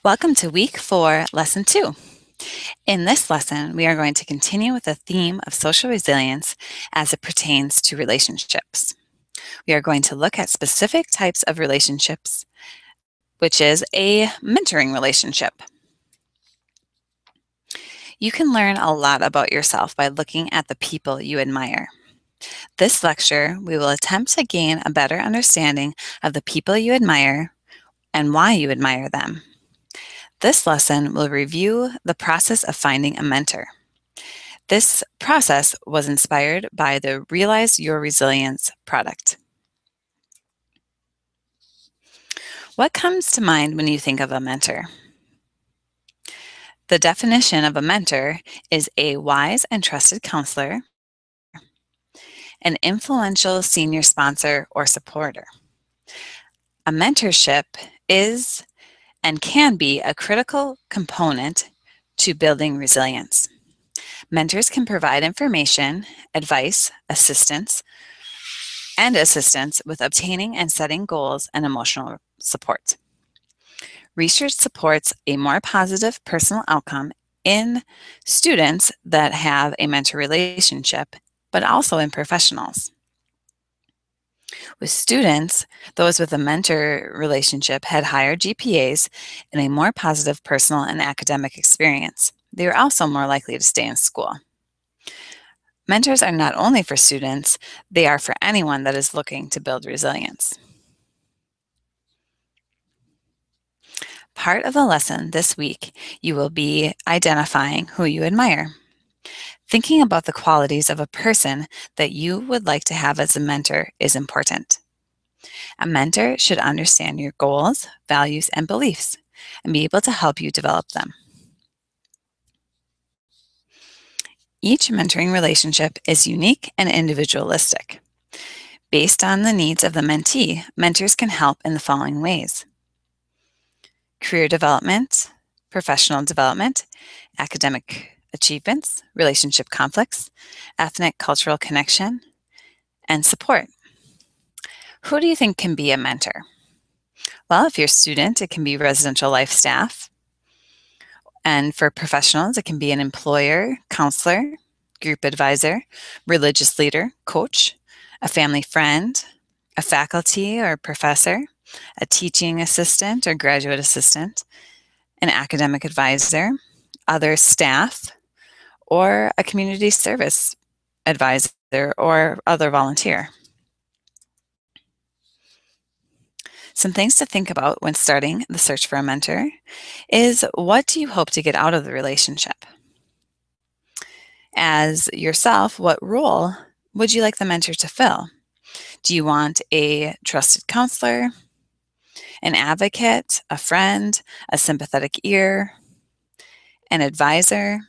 Welcome to week 4, lesson 2. In this lesson, we are going to continue with the theme of social resilience as it pertains to relationships. We are going to look at specific types of relationships, which is a mentoring relationship. You can learn a lot about yourself by looking at the people you admire. This lecture, we will attempt to gain a better understanding of the people you admire and why you admire them. This lesson will review the process of finding a mentor. This process was inspired by the Realize Your Resilience product. What comes to mind when you think of a mentor? The definition of a mentor is a wise and trusted counselor, an influential senior sponsor or supporter. A mentorship is and can be a critical component to building resilience. Mentors can provide information, advice, assistance with obtaining and setting goals and emotional support. Research supports a more positive personal outcome in students that have a mentor relationship, but also in professionals. With students, those with a mentor relationship had higher GPAs and a more positive personal and academic experience. They were also more likely to stay in school. Mentors are not only for students, they are for anyone that is looking to build resilience. Part of the lesson this week, you will be identifying who you admire. Thinking about the qualities of a person that you would like to have as a mentor is important. A mentor should understand your goals, values, and beliefs and be able to help you develop them. Each mentoring relationship is unique and individualistic. Based on the needs of the mentee, mentors can help in the following ways: career development, professional development, academic achievements, relationship conflicts, ethnic cultural connection, and support. Who do you think can be a mentor? Well, if you're a student, it can be residential life staff. And for professionals, it can be an employer, counselor, group advisor, religious leader, coach, a family friend, a faculty or professor, a teaching assistant or graduate assistant, an academic advisor, other staff, or a community service advisor or other volunteer. Some things to think about when starting the search for a mentor is, what do you hope to get out of the relationship? As yourself, what role would you like the mentor to fill? Do you want a trusted counselor, an advocate, a friend, a sympathetic ear, an advisor,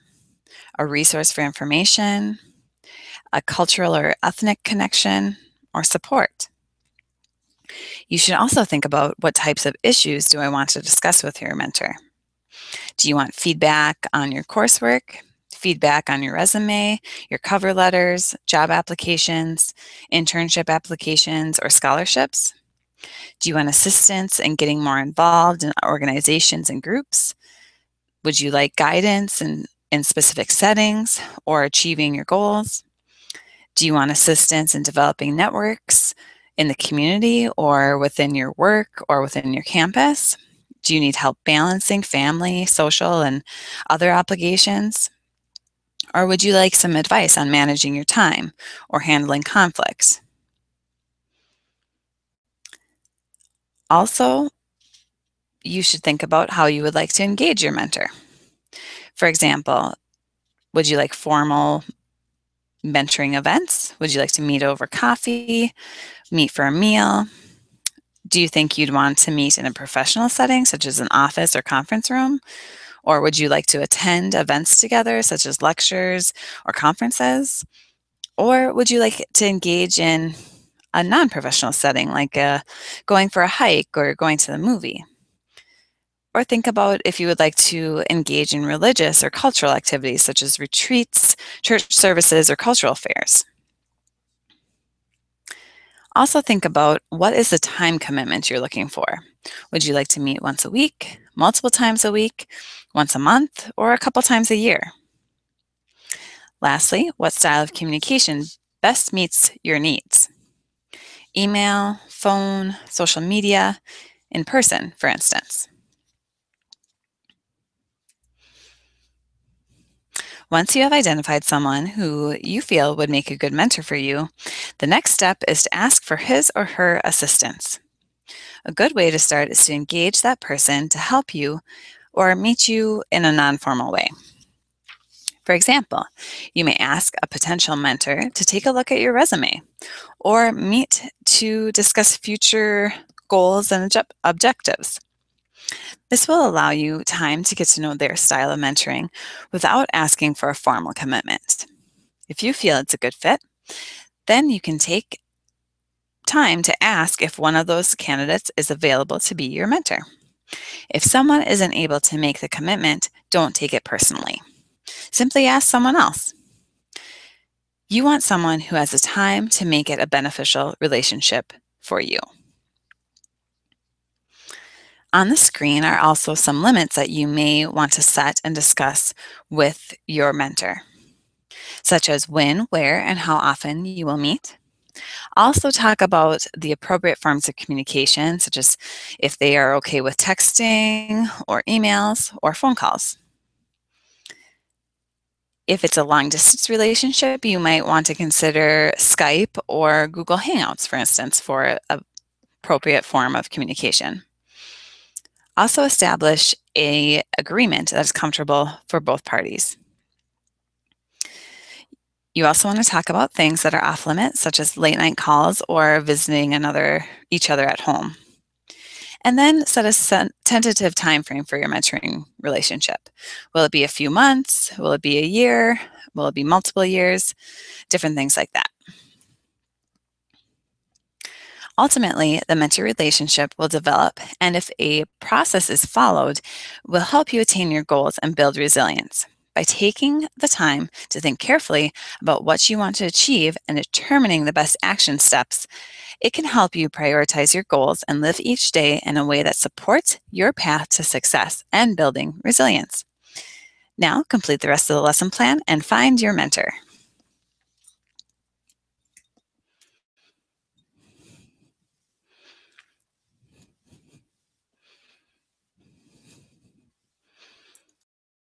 a resource for information, a cultural or ethnic connection, or support? You should also think about, what types of issues do I want to discuss with your mentor? Do you want feedback on your coursework, feedback on your resume, your cover letters, job applications, internship applications, or scholarships? Do you want assistance in getting more involved in organizations and groups? Would you like guidance in specific settings or achieving your goals? Do you want assistance in developing networks in the community or within your work or within your campus? Do you need help balancing family, social, and other obligations? Or would you like some advice on managing your time or handling conflicts? Also, you should think about how you would like to engage your mentor. For example, would you like formal mentoring events? Would you like to meet over coffee, meet for a meal? Do you think you'd want to meet in a professional setting, such as an office or conference room? Or would you like to attend events together, such as lectures or conferences? Or would you like to engage in a non-professional setting, like going for a hike or going to the movie? Or think about if you would like to engage in religious or cultural activities, such as retreats, church services, or cultural fairs. Also think about, what is the time commitment you're looking for? Would you like to meet once a week, multiple times a week, once a month, or a couple times a year? Lastly, what style of communication best meets your needs? Email, phone, social media, in person, for instance. Once you have identified someone who you feel would make a good mentor for you, the next step is to ask for his or her assistance. A good way to start is to engage that person to help you or meet you in a non-formal way. For example, you may ask a potential mentor to take a look at your resume or meet to discuss future goals and objectives. This will allow you time to get to know their style of mentoring without asking for a formal commitment. If you feel it's a good fit, then you can take time to ask if one of those candidates is available to be your mentor. If someone isn't able to make the commitment, don't take it personally. Simply ask someone else. You want someone who has the time to make it a beneficial relationship for you. On the screen are also some limits that you may want to set and discuss with your mentor, such as when, where, and how often you will meet. Also talk about the appropriate forms of communication, such as if they are okay with texting or emails or phone calls. If it's a long-distance relationship, you might want to consider Skype or Google Hangouts, for instance, for an appropriate form of communication. Also establish an agreement that is comfortable for both parties. You also want to talk about things that are off limits, such as late night calls or visiting each other at home. And then set a tentative time frame for your mentoring relationship. Will it be a few months? Will it be a year? Will it be multiple years? Different things like that. Ultimately, the mentor relationship will develop, and if a process is followed, will help you attain your goals and build resilience. By taking the time to think carefully about what you want to achieve and determining the best action steps, it can help you prioritize your goals and live each day in a way that supports your path to success and building resilience. Now, complete the rest of the lesson plan and find your mentor.